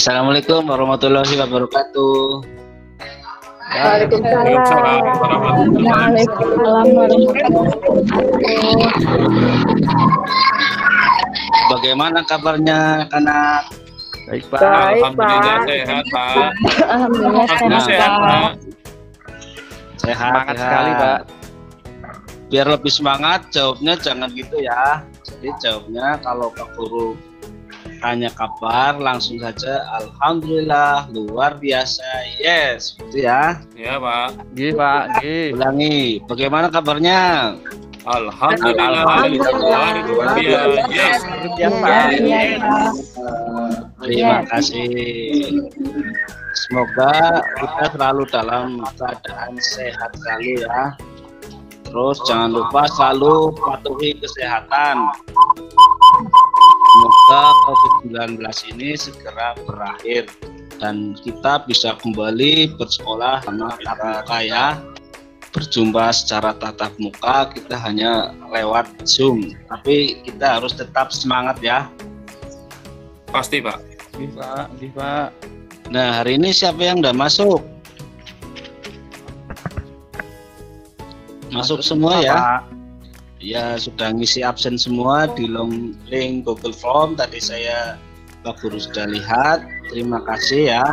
Assalamualaikum warahmatullahi wabarakatuh. Waalaikumsalam warahmatullahi wabarakatuh. Bagaimana kabarnya anak? Baik, Pak. Alhamdulillah sehat, Pak. Alhamdulillah Sehat, Pak. Sehat Sekali, Pak. Biar lebih semangat jawabnya jangan gitu ya. Jadi jawabnya kalau Pak Guru tanya kabar langsung saja alhamdulillah luar biasa. Yes, gitu ya. Ya, Pak. Gih, Pak. Gih. Ulangi, bagaimana kabarnya? Alhamdulillah. Luar biasa. Yes. Terima kasih. Semoga kita selalu dalam keadaan sehat selalu ya. Terus jangan lupa selalu patuhi kesehatan. Semoga COVID-19 ini segera berakhir dan kita bisa kembali bersekolah sama tatap muka ya. Berjumpa secara tatap muka kita hanya lewat Zoom, tapi kita harus tetap semangat ya. Pasti, Pak. Gih, Pak. Gih, Pak. Nah, hari ini siapa yang udah masuk? Masuk semua ya? Pak. Ya, sudah ngisi absen semua di link Google Form. Tadi saya Pak Guru sudah lihat. Terima kasih ya.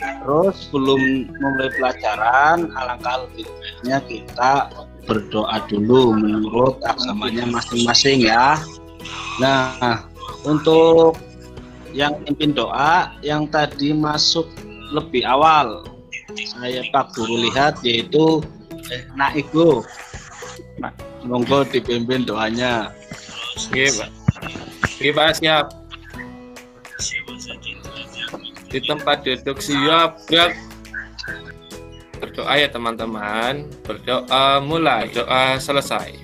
Terus sebelum mulai pelajaran, alangkah lebih baiknya kita berdoa dulu menurut agamanya masing-masing ya. Nah, untuk yang pimpin doa yang tadi masuk lebih awal, saya Pak Guru lihat yaitu Naigo. Monggo dipimpin doanya. Oke, Pak. Oke, Pak, siap. Di tempat duduk siap, gerak. Berdoa ya teman-teman. Berdoa mulai, doa selesai.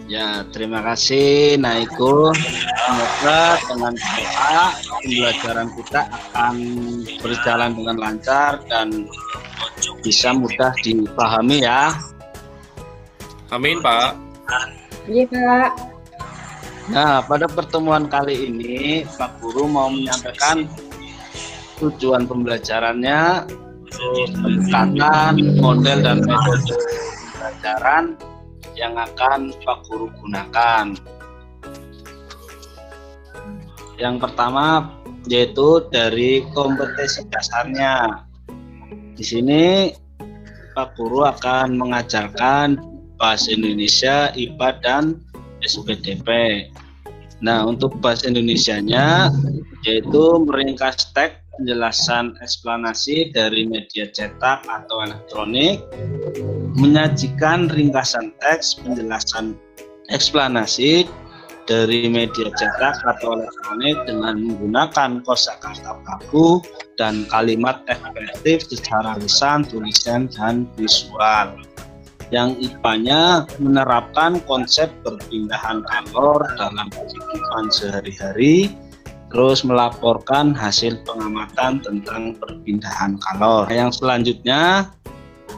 Ya, terima kasih Naigo. Semoga dengan doa pembelajaran kita akan berjalan dengan lancar dan bisa mudah dipahami ya. Amin, Pak. Iya, Pak. Nah, pada pertemuan kali ini Pak Guru mau menyampaikan tujuan pembelajarannya, terus pendekatan, model dan metode pembelajaran yang akan Pak Guru gunakan. Yang pertama yaitu dari kompetensi dasarnya. Di sini Pak Guru akan mengajarkan bahasa Indonesia, IPA dan SPDP. Nah, untuk bahasa Indonesianya yaitu meringkas teks penjelasan eksplanasi dari media cetak atau elektronik, menyajikan ringkasan teks penjelasan eksplanasi dari media cetak atau elektronik dengan menggunakan kosakata baku dan kalimat efektif secara lisan, tulisan, dan visual. Yang IPA-nya menerapkan konsep perpindahan kalor dalam kehidupan sehari-hari, terus melaporkan hasil pengamatan tentang perpindahan kalor. Yang selanjutnya,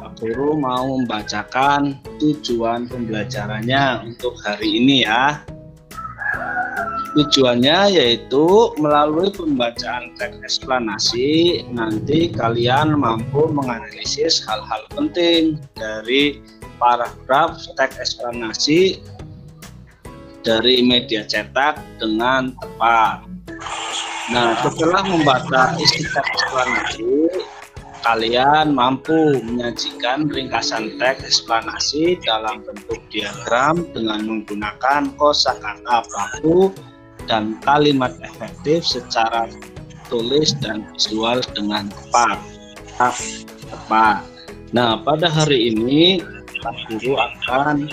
Pak Guru mau membacakan tujuan pembelajarannya untuk hari ini ya. Tujuannya yaitu melalui pembacaan teks eksplanasi nanti kalian mampu menganalisis hal-hal penting dari paragraf teks eksplanasi dari media cetak dengan tepat. Nah, setelah membaca isi teks eksplanasi, kalian mampu menyajikan ringkasan teks eksplanasi dalam bentuk diagram dengan menggunakan kosakata baku dan kalimat efektif secara tulis dan visual dengan tepat. Nah, pada hari ini Pak Guru akan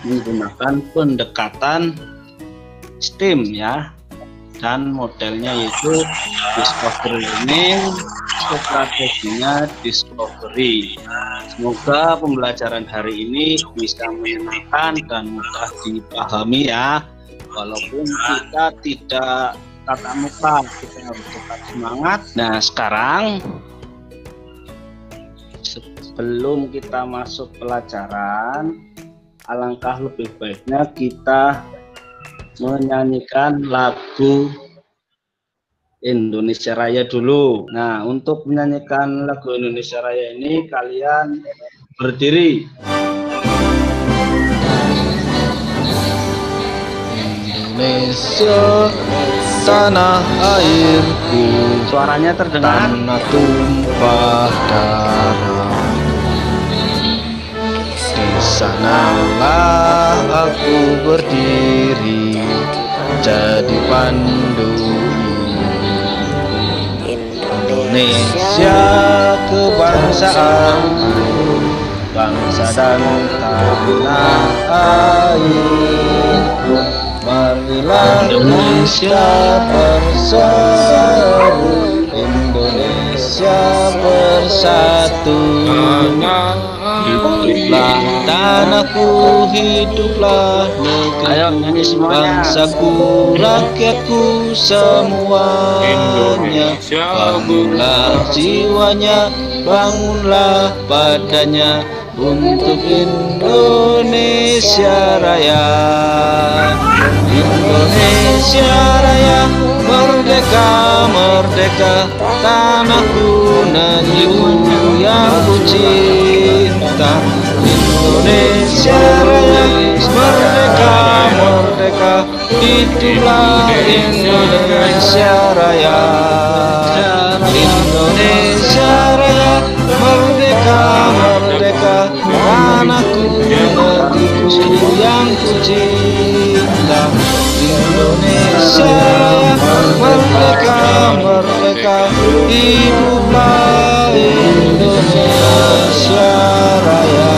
menggunakan pendekatan STEAM ya, dan modelnya yaitu discovery learning, strateginya discovery. Semoga pembelajaran hari ini bisa menyenangkan dan mudah dipahami ya. Walaupun kita tidak tatap muka, kita harus tetap semangat. Nah, sekarang sebelum kita masuk pelajaran, alangkah lebih baiknya kita menyanyikan lagu Indonesia Raya dulu. Nah, untuk menyanyikan lagu Indonesia Raya ini kalian berdiri. Indonesia tanah airku, Suaranya terdengar. tanah tumpah darah. Di sanalah aku berdiri, jadi pandu Indonesia kebangsaanku, bangsa dan tanah airku. Marilah Indonesia bersatu, Indonesia bersatu. Hiduplah tanahku, hiduplah Ayo negeriku, nyanyi semuanya. bangsaku, rakyatku semuanya. Bangunlah jiwanya, bangunlah badannya untuk Indonesia Raya. Indonesia Raya, merdeka, merdeka, tanahku, negeriku yang ku cinta. Indonesia Raya, merdeka, merdeka, hiduplah Indonesia Raya. Indonesia Raya, merdeka, merdeka, tanahku, negeriku yang ku cinta. Indonesia Raya, merdeka, merdeka, hiduplah Indonesia Raya.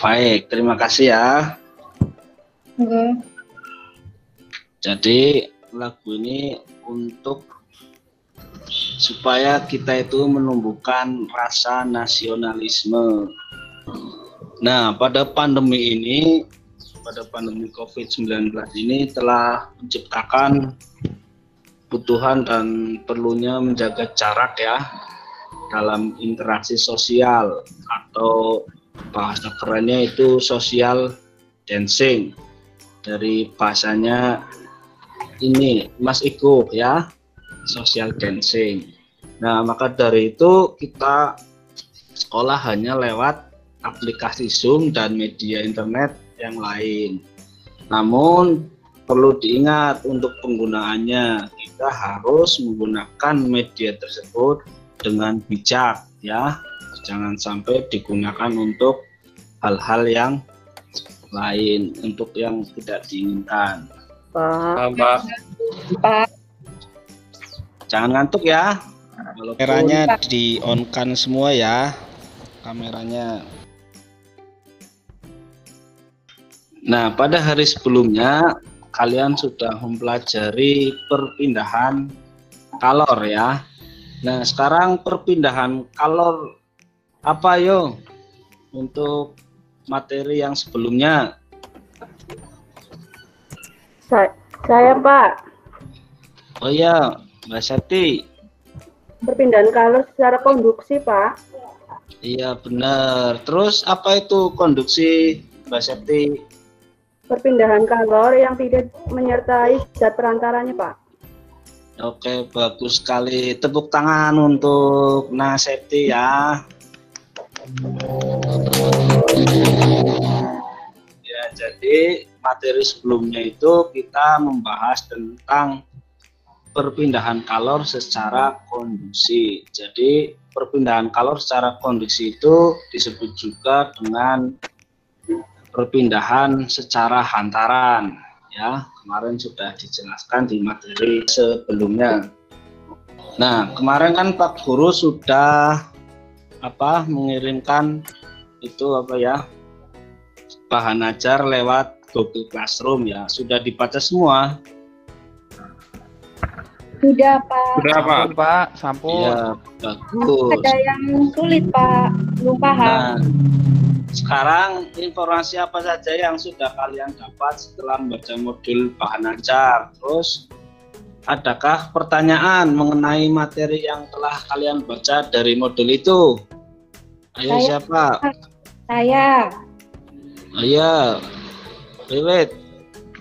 Baik, terima kasih ya. Oke. Jadi lagu ini untuk supaya kita itu menumbuhkan rasa nasionalisme. Nah, pada pandemi ini, pada pandemi COVID-19 ini telah menciptakan kebutuhan dan perlunya menjaga jarak ya dalam interaksi sosial, atau bahasa kerennya itu social dancing. Dari bahasanya ini Mas Iko ya, social dancing. Nah, maka dari itu kita sekolah hanya lewat aplikasi Zoom dan media internet yang lain. Namun perlu diingat untuk penggunaannya, kita harus menggunakan media tersebut dengan bijak ya. Jangan sampai digunakan untuk hal-hal yang lain, untuk yang tidak diinginkan. Pak. Pak. Jangan ngantuk ya. Walaupun Kameranya di-on-kan semua ya, kameranya. Nah, pada hari sebelumnya kalian sudah mempelajari perpindahan kalor ya. Nah, sekarang perpindahan kalor apa yo untuk materi yang sebelumnya? Saya Pak, Oh ya, Mbak Septi. perpindahan kalor secara konduksi Pak. Iya benar. Terus apa itu konduksi, Mbak Septi? Perpindahan kalor yang tidak menyertai zat perantaranya Pak. Oke, bagus sekali. Tepuk tangan untuk Septi ya. Ya, jadi materi sebelumnya itu kita membahas tentang perpindahan kalor secara konduksi. Jadi perpindahan kalor secara konduksi itu disebut juga dengan perpindahan secara hantaran. Ya, kemarin sudah dijelaskan di materi sebelumnya. Nah, kemarin kan Pak Guru sudah mengirimkan itu bahan ajar lewat Google Classroom ya. Sudah dibaca semua? Sudah Pak. Sudah Pak. Sampun, Pak, sampun. Ya, bagus. Ada yang sulit Pak, belum paham. Nah, sekarang informasi apa saja yang sudah kalian dapat setelah membaca modul bahan ajar? Terus adakah pertanyaan mengenai materi yang telah kalian baca dari modul itu? Ayo siapa? Saya. Ayo, Wiwit.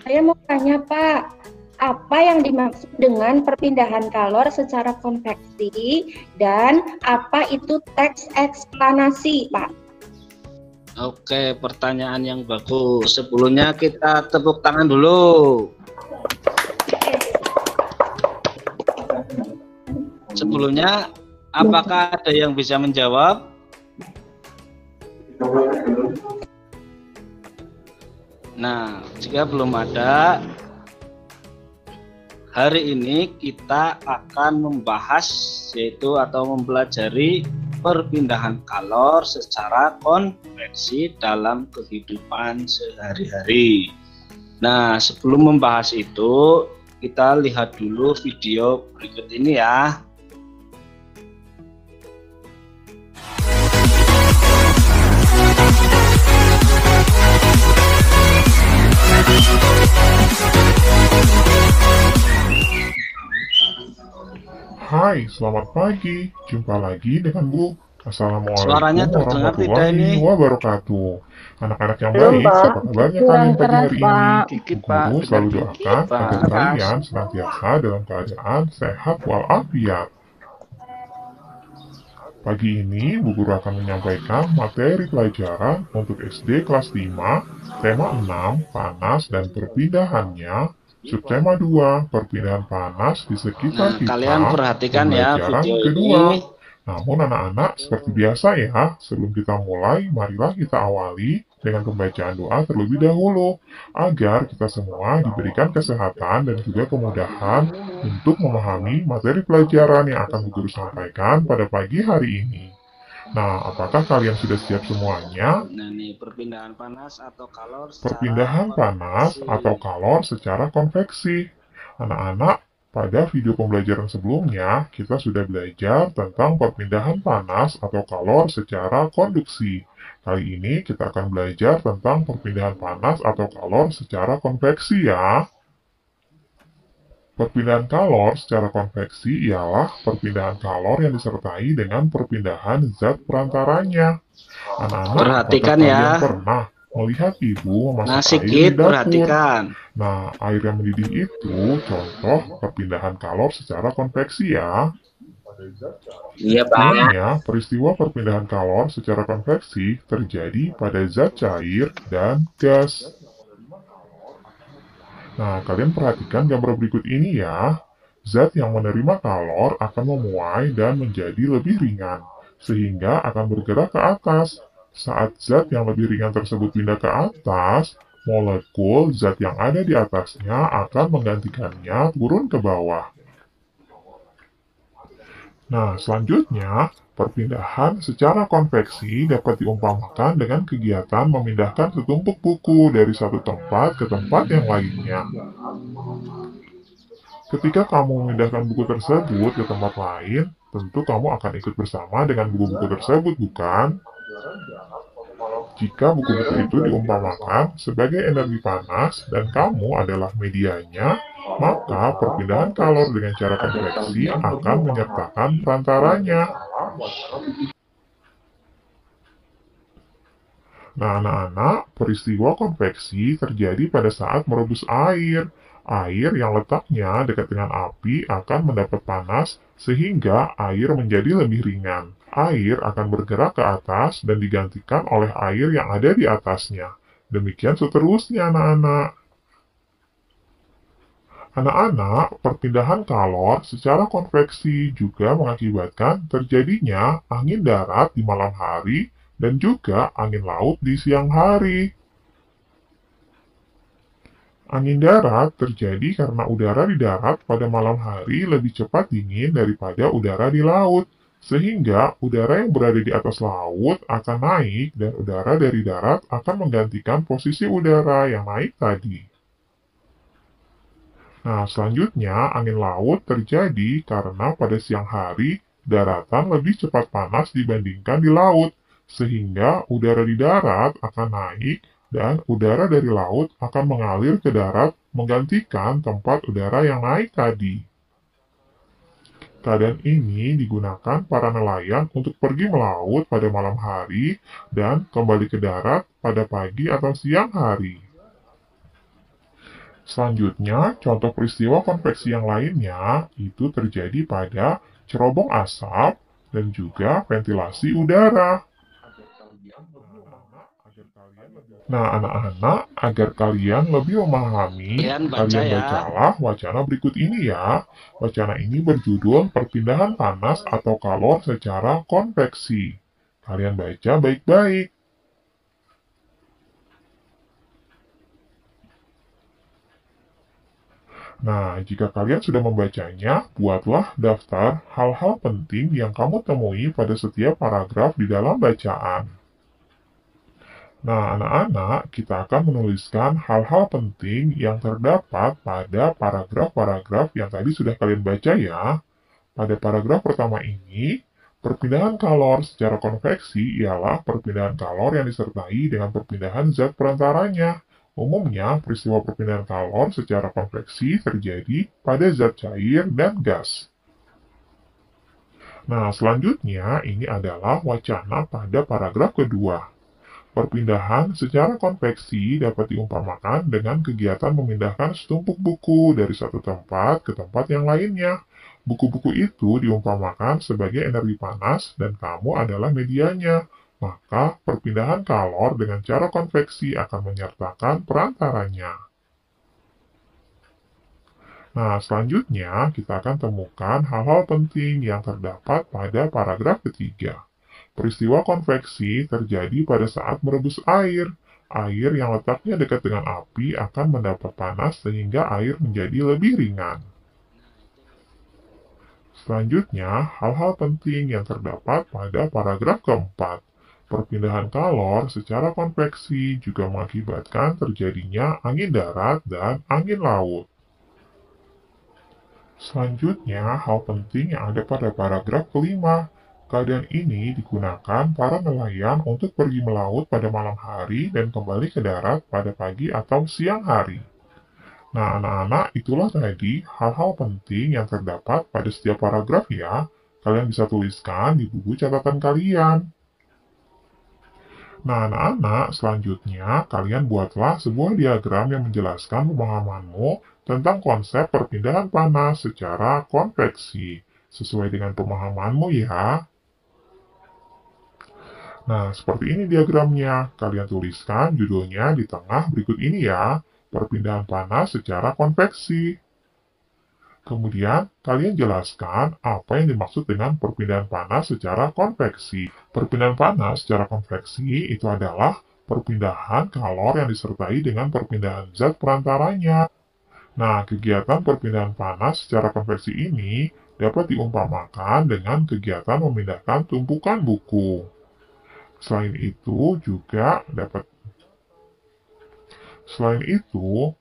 Saya mau tanya Pak, apa yang dimaksud dengan perpindahan kalor secara konveksi dan apa itu teks eksplanasi Pak? Oke, pertanyaan yang bagus. Sebelumnya kita tepuk tangan dulu. Sebelumnya, apakah ada yang bisa menjawab? Nah, jika belum ada, hari ini kita akan membahas yaitu atau mempelajari perpindahan kalor secara konveksi dalam kehidupan sehari-hari. Nah, sebelum membahas itu, kita lihat dulu video berikut ini ya. Hai, selamat pagi. Jumpa lagi dengan Bu. Assalamualaikum Suaranya terdengar tidak ini? warahmatullahi wabarakatuh. Anak-anak yang baik, apa kabarnya kalian pagi hari ini? Dikit, Bu Pak. Guru selalu Dikit, doakan Pak. agar kalian senantiasa dalam keadaan sehat walafiat. Pagi ini, Bu Guru akan menyampaikan materi pelajaran untuk SD kelas 5, tema 6, panas dan perpindahannya, subtema 2, perpindahan panas di sekitar Nah, kita, kalian perhatikan ya pembelajaran video kedua. ini. Namun anak-anak, seperti biasa ya, sebelum kita mulai, marilah kita awali dengan pembacaan doa terlebih dahulu, agar kita semua diberikan kesehatan dan juga kemudahan untuk memahami materi pelajaran yang akan Bu Guru sampaikan pada pagi hari ini. Nah, apakah kalian sudah siap semuanya? Nah, ini perpindahan panas atau kalor secara Perpindahan panas konveksi. atau kalor secara konveksi. Anak-anak, pada video pembelajaran sebelumnya, kita sudah belajar tentang perpindahan panas atau kalor secara konduksi. Kali ini kita akan belajar tentang perpindahan panas atau kalor secara konveksi ya. Perpindahan kalor secara konveksi ialah perpindahan kalor yang disertai dengan perpindahan zat perantaranya. Anak-anak, Perhatikan apakah ya. kalian pernah melihat ibu memasak Nah, air di sikit dapur? perhatikan. Nah, air yang mendidih itu contoh perpindahan kalor secara konveksi ya. Iya, Pak. Umumnya, peristiwa perpindahan kalor secara konveksi terjadi pada zat cair dan gas. Nah, kalian perhatikan gambar berikut ini ya. Zat yang menerima kalor akan memuai dan menjadi lebih ringan, sehingga akan bergerak ke atas. Saat zat yang lebih ringan tersebut pindah ke atas, molekul zat yang ada di atasnya akan menggantikannya turun ke bawah. Nah, selanjutnya, perpindahan secara konveksi dapat diumpamakan dengan kegiatan memindahkan setumpuk buku dari satu tempat ke tempat yang lainnya. Ketika kamu memindahkan buku tersebut ke tempat lain, tentu kamu akan ikut bersama dengan buku-buku tersebut, bukan? Jika buku-buku itu diumpamakan sebagai energi panas dan kamu adalah medianya, maka perpindahan kalor dengan cara konveksi akan menyertakan perantaranya. Nah, anak-anak, peristiwa konveksi terjadi pada saat merebus air. Air yang letaknya dekat dengan api akan mendapat panas sehingga air menjadi lebih ringan. Air akan bergerak ke atas dan digantikan oleh air yang ada di atasnya. Demikian seterusnya, anak-anak. Anak-anak, perpindahan kalor secara konveksi juga mengakibatkan terjadinya angin darat di malam hari dan juga angin laut di siang hari. Angin darat terjadi karena udara di darat pada malam hari lebih cepat dingin daripada udara di laut, sehingga udara yang berada di atas laut akan naik dan udara dari darat akan menggantikan posisi udara yang naik tadi. Nah, selanjutnya angin laut terjadi karena pada siang hari daratan lebih cepat panas dibandingkan di laut, sehingga udara di darat akan naik dan udara dari laut akan mengalir ke darat menggantikan tempat udara yang naik tadi. Keadaan ini digunakan para nelayan untuk pergi melaut pada malam hari dan kembali ke darat pada pagi atau siang hari. Selanjutnya, contoh peristiwa konveksi yang lainnya itu terjadi pada cerobong asap dan juga ventilasi udara. Nah, anak-anak, agar kalian lebih memahami, Kalian kalian ya. bacalah wacana berikut ini ya. Wacana ini berjudul perpindahan panas atau kalor secara konveksi. Kalian baca baik-baik. Nah, jika kalian sudah membacanya, buatlah daftar hal-hal penting yang kamu temui pada setiap paragraf di dalam bacaan. Nah, anak-anak, kita akan menuliskan hal-hal penting yang terdapat pada paragraf-paragraf yang tadi sudah kalian baca ya. Pada paragraf pertama ini, perpindahan kalor secara konveksi ialah perpindahan kalor yang disertai dengan perpindahan zat perantaranya. Umumnya, peristiwa perpindahan kalor secara konveksi terjadi pada zat cair dan gas. Nah, selanjutnya ini adalah wacana pada paragraf kedua. Perpindahan secara konveksi dapat diumpamakan dengan kegiatan memindahkan setumpuk buku dari satu tempat ke tempat yang lainnya. Buku-buku itu diumpamakan sebagai energi panas dan kamu adalah medianya. Maka, perpindahan kalor dengan cara konveksi akan menyertakan perantaranya. Nah, selanjutnya kita akan temukan hal-hal penting yang terdapat pada paragraf ketiga. Peristiwa konveksi terjadi pada saat merebus air. Air yang letaknya dekat dengan api akan mendapat panas sehingga air menjadi lebih ringan. Selanjutnya, hal-hal penting yang terdapat pada paragraf keempat. Perpindahan kalor secara konveksi juga mengakibatkan terjadinya angin darat dan angin laut. Selanjutnya, hal penting yang ada pada paragraf kelima. Keadaan ini digunakan para nelayan untuk pergi melaut pada malam hari dan kembali ke darat pada pagi atau siang hari. Nah, anak-anak, itulah tadi hal-hal penting yang terdapat pada setiap paragraf ya. Kalian bisa tuliskan di buku catatan kalian. Nah, anak-anak, selanjutnya kalian buatlah sebuah diagram yang menjelaskan pemahamanmu tentang konsep perpindahan panas secara konveksi, sesuai dengan pemahamanmu ya. Nah, seperti ini diagramnya. Kalian tuliskan judulnya di tengah berikut ini ya, perpindahan panas secara konveksi. Kemudian, kalian jelaskan apa yang dimaksud dengan perpindahan panas secara konveksi. Perpindahan panas secara konveksi itu adalah perpindahan kalor yang disertai dengan perpindahan zat perantaranya. Nah, kegiatan perpindahan panas secara konveksi ini dapat diumpamakan dengan kegiatan memindahkan tumpukan buku. Selain itu,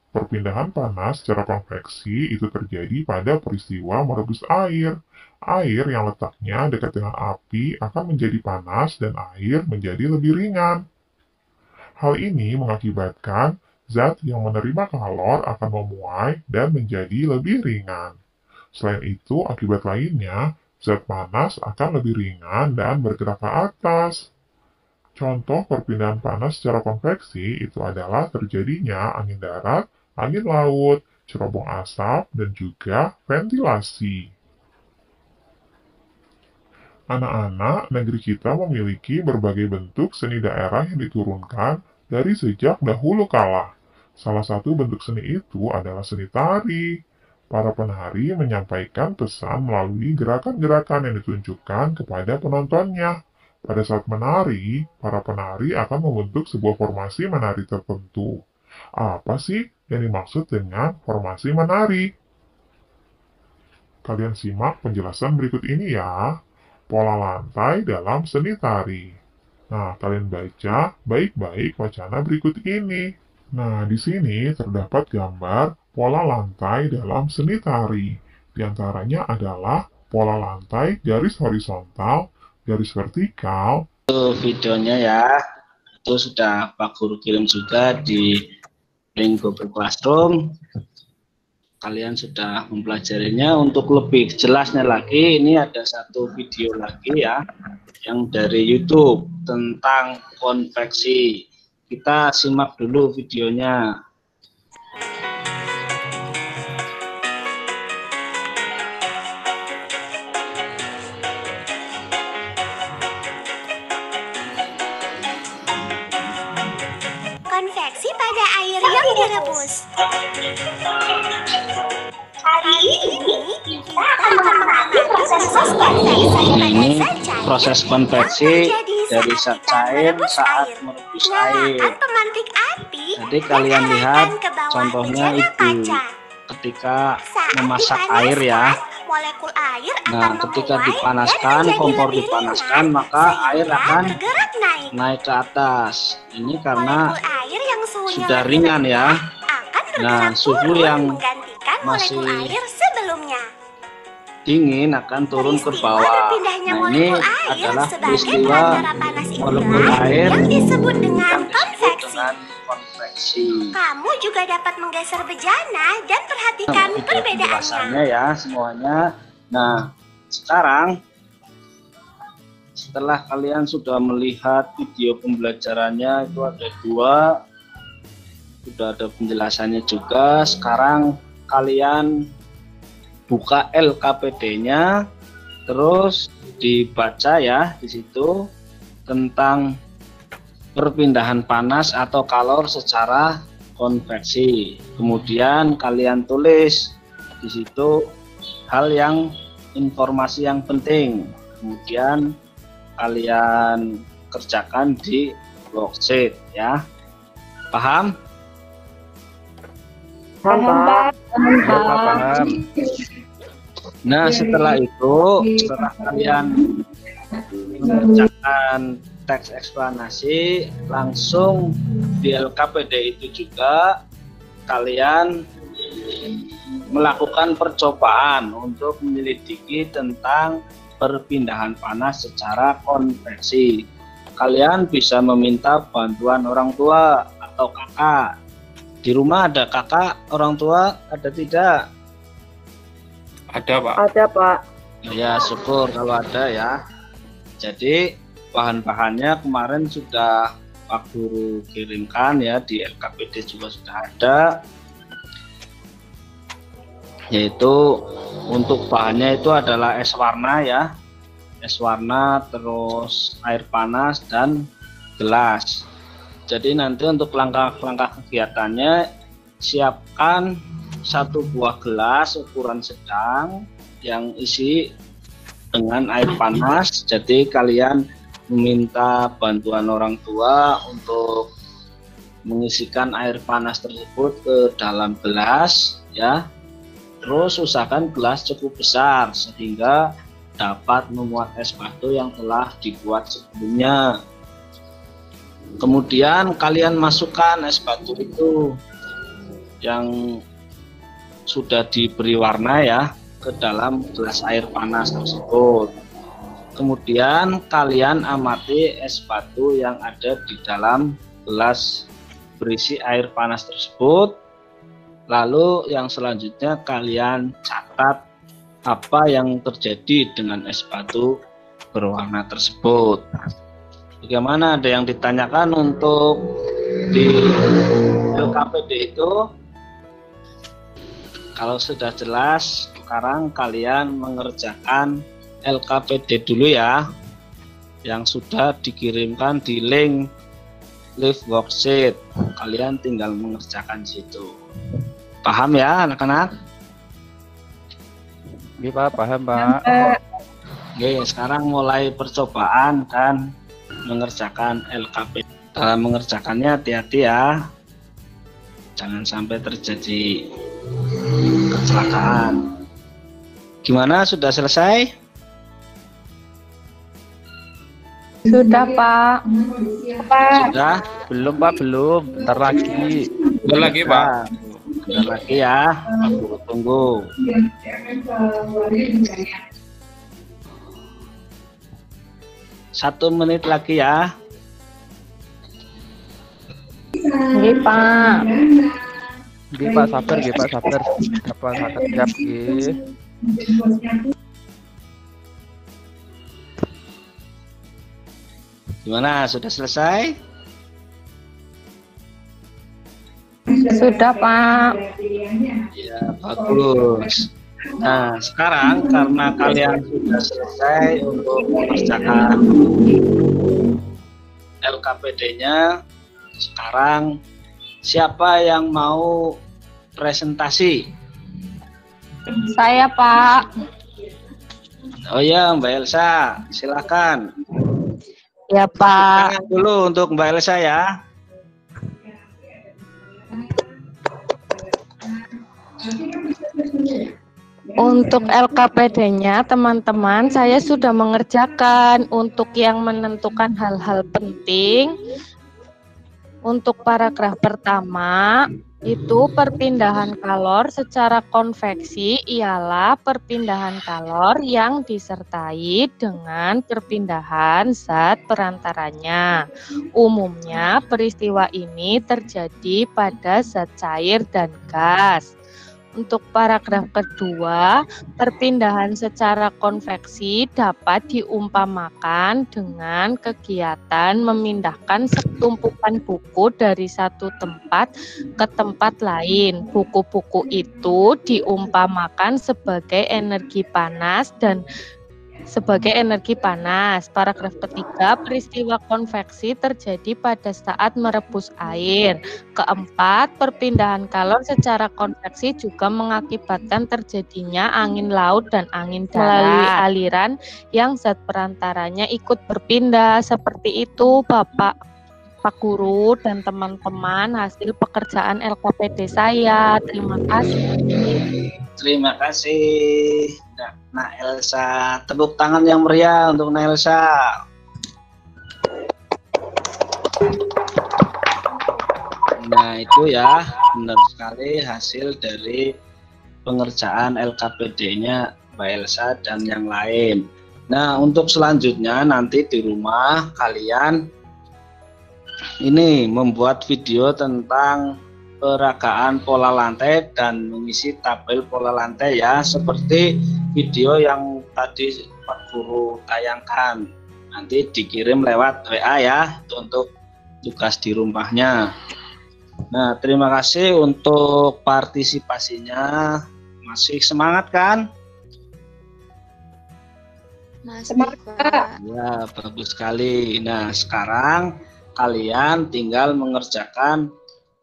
perpindahan panas secara konveksi itu terjadi pada peristiwa merebus air. Air yang letaknya dekat dengan api akan menjadi panas dan air menjadi lebih ringan. Hal ini mengakibatkan zat yang menerima kalor akan memuai dan menjadi lebih ringan. Selain itu, akibat lainnya, zat panas akan lebih ringan dan bergerak ke atas. Contoh perpindahan panas secara konveksi itu adalah terjadinya angin darat, angin laut, cerobong asap, dan juga ventilasi. Anak-anak, negeri kita memiliki berbagai bentuk seni daerah yang diturunkan dari sejak dahulu kala. Salah satu bentuk seni itu adalah seni tari. Para penari menyampaikan pesan melalui gerakan-gerakan yang ditunjukkan kepada penontonnya. Pada saat menari, para penari akan membentuk sebuah formasi menari tertentu. Apa sih yang dimaksud dengan formasi menari? Kalian simak penjelasan berikut ini ya. Pola lantai dalam seni tari. Nah, kalian baca baik-baik wacana berikut ini. Nah, di sini terdapat gambar pola lantai dalam seni tari. Di antaranya adalah pola lantai garis horizontal, garis vertikal. Itu videonya ya, itu sudah Pak Guru kirim juga di link Google Classroom. kalian sudah mempelajarinya. Untuk lebih jelasnya lagi, ini ada satu video lagi ya, yang dari YouTube tentang konveksi. Kita simak dulu videonya. Konveksi pada air yang direbus. Hari ini kita akan mengamati proses konveksi Ini pada zat cair proses konveksi yang terjadi dari saat zat kita cair merebus saat air. merebus Nyalakan air. pemantik api Jadi dan kalian arahkan lihat ke bawah contohnya bejana itu kaca. ketika Saat memasak dipanaskan, air ya. molekul air Nah, akan ketika menguap dipanaskan, dan menjadi kompor lebih dipanaskan, ringan, maka air sehingga akan bergerak naik. naik ke atas. Ini karena Molekul air yang suhunya sudah lebih ringan ya. rendah akan Nah, bergerak suhu turun yang menggantikan masih molekul air sebelumnya. dingin akan turun ke Peristiwa bawah. berpindahnya Nah, ini molekul air adalah sebagai peristiwa perantara panas molekul itulah air yang disebut dengan yang disebut konveksi. dengan konveksi. Kamu juga dapat menggeser bejana dan perhatikan Video perbedaannya. penjelasannya ya semuanya. Nah, sekarang setelah kalian sudah melihat video pembelajarannya, itu ada dua, sudah ada penjelasannya juga. Sekarang kalian buka LKPD-nya, terus dibaca ya di situ tentang perpindahan panas atau kalor secara konveksi. Kemudian kalian tulis di situ hal yang informasi yang penting. Kemudian kalian kerjakan di worksheet ya. Paham? Paham, Pak. Paham. Nah, setelah itu, setelah kalian mengerjakan teks eksplanasi, langsung di LKPD itu juga kalian melakukan percobaan untuk menyelidiki tentang perpindahan panas secara konveksi. Kalian bisa meminta bantuan orang tua atau kakak. Di rumah ada kakak, orang tua ada tidak? Ada, Pak. Ada, Pak. Ya, syukur kalau ada ya. Jadi bahan-bahannya kemarin sudah Pak Guru kirimkan ya, di LKPD juga sudah ada. Yaitu untuk bahannya itu adalah es warna ya. Es warna, terus air panas dan gelas. Jadi nanti untuk langkah-langkah kegiatannya, siapkan satu buah gelas ukuran sedang yang isi dengan air panas. Jadi kalian meminta bantuan orang tua untuk mengisikan air panas tersebut ke dalam gelas ya. Terus usahakan gelas cukup besar sehingga dapat memuat es batu yang telah dibuat sebelumnya. Kemudian kalian masukkan es batu itu yang sudah diberi warna ya ke dalam gelas air panas tersebut. Kemudian kalian amati es batu yang ada di dalam gelas berisi air panas tersebut. Lalu yang selanjutnya kalian catat apa yang terjadi dengan es batu berwarna tersebut. Bagaimana, ada yang ditanyakan untuk di LKPD itu? Kalau sudah jelas, sekarang kalian mengerjakan LKPD dulu ya, yang sudah dikirimkan di link live worksheet. Kalian tinggal mengerjakan situ. Paham ya anak-anak? Iya Pak, paham Pak. Oke, sekarang mulai percobaan dan mengerjakan LKPD. Dalam mengerjakannya hati-hati ya, jangan sampai terjadi kecelakaan. Gimana, sudah selesai? Sudah, Pak. Sudah? Belum Pak, belum. Bentar lagi. Bentar lagi, Pak. Bentar lagi ya, aku tunggu. Satu menit lagi ya. Ini, Pak. Nggih Pak, sabar nggih Pak, sabar. Dapat sekejap nggih. Gimana? Sudah selesai? Sudah, Pak. Ya, bagus. Nah, sekarang karena kalian sudah selesai untuk mengerjakan LKPD-nya, sekarang siapa yang mau presentasi? Saya, Pak. Oh ya, Mbak Elsa, silakan. Ya, Pak. Tangan dulu untuk Mbak Elsa ya. Untuk LKPD-nya, teman-teman, saya sudah mengerjakan. Untuk yang menentukan hal-hal penting, untuk paragraf pertama, itu perpindahan kalor secara konveksi ialah perpindahan kalor yang disertai dengan perpindahan zat perantaranya. Umumnya, peristiwa ini terjadi pada zat cair dan gas. Untuk paragraf kedua, perpindahan secara konveksi dapat diumpamakan dengan kegiatan memindahkan setumpukan buku dari satu tempat ke tempat lain. Buku-buku itu diumpamakan sebagai energi panas dan Paragraf ketiga, peristiwa konveksi terjadi pada saat merebus air. Keempat, perpindahan kalor secara konveksi juga mengakibatkan terjadinya angin laut dan angin darat melalui aliran yang zat perantaranya ikut berpindah. Seperti itu, Pak Guru dan teman-teman, hasil pekerjaan LKPD saya. Terima kasih. Terima kasih, Nak Elsa. Tepuk tangan yang meriah untuk Nak Elsa. Nah, itu ya, benar sekali hasil dari pengerjaan LKPD-nya Mbak Elsa dan yang lain. Nah, untuk selanjutnya nanti di rumah kalian ini membuat video tentang peragaan pola lantai dan mengisi tabel pola lantai ya, seperti video yang tadi Pak Guru tayangkan. Nanti dikirim lewat WA ya untuk tugas di rumahnya. Nah, terima kasih untuk partisipasinya. Masih semangat kan? Semangat, Pak. Ya, bagus sekali. Nah, sekarang kalian tinggal mengerjakan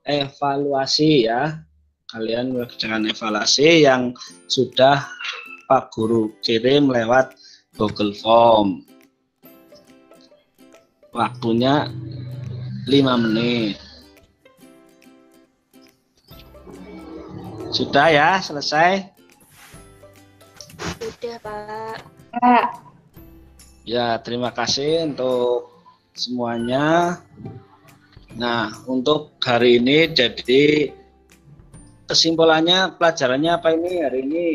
evaluasi ya. Kalian mengerjakan evaluasi yang sudah Pak Guru kirim lewat Google Form. Waktunya 5 menit. Sudah ya, selesai? Sudah, Pak. Ya, terima kasih untuk semuanya. Nah, untuk hari ini jadi kesimpulannya pelajarannya apa ini hari ini?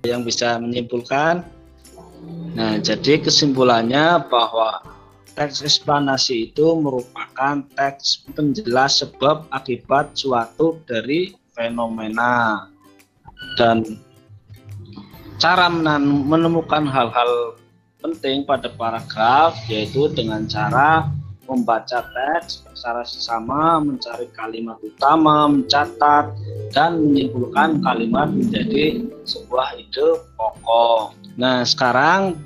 Yang bisa menyimpulkan? Nah, jadi kesimpulannya bahwa teks eksplanasi itu merupakan teks penjelas sebab akibat suatu dari fenomena. Dan cara menemukan hal-hal penting pada paragraf yaitu dengan cara membaca teks secara sesama, mencari kalimat utama, mencatat, dan menyimpulkan kalimat menjadi sebuah ide pokok. Nah, sekarang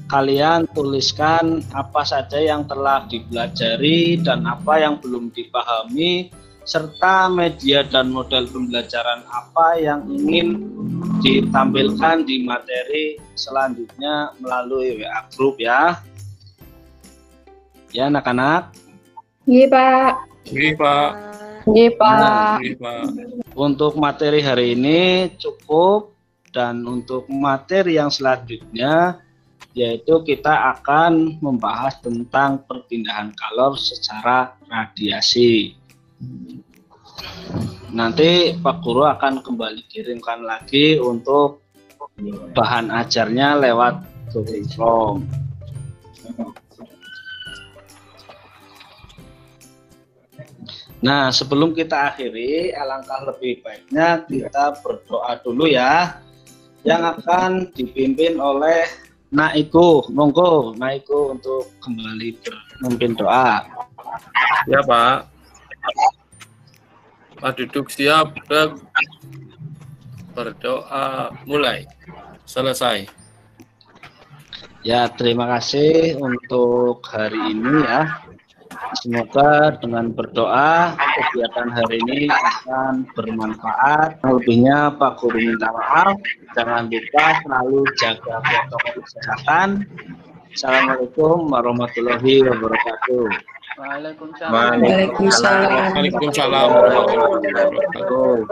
kalian tuliskan apa saja yang telah dipelajari dan apa yang belum dipahami, serta media dan model pembelajaran apa yang ingin ditampilkan di materi selanjutnya melalui WA Group ya. Ya, anak-anak. Iya, Pak. Iya, Pak. Iya, Pak. Iya, Pak. Untuk materi hari ini cukup, dan untuk materi yang selanjutnya yaitu kita akan membahas tentang perpindahan kalor secara radiasi. Nanti Pak Guru akan kembali kirimkan lagi untuk bahan ajarnya lewat Google Form. Nah, sebelum kita akhiri, alangkah lebih baiknya kita berdoa dulu ya, yang akan dipimpin oleh Naiko. Monggo Naiko untuk kembali memimpin doa. Ya Pak. Pak duduk siap dan berdoa mulai. Selesai. Ya, terima kasih untuk hari ini ya. Semoga dengan berdoa kegiatan hari ini akan bermanfaat. Lebihnya Pak Guru minta maaf. Jangan lupa selalu jaga protokol kesehatan. Assalamualaikum warahmatullahi wabarakatuh. Waalaikumsalam warahmatullahi wabarakatuh.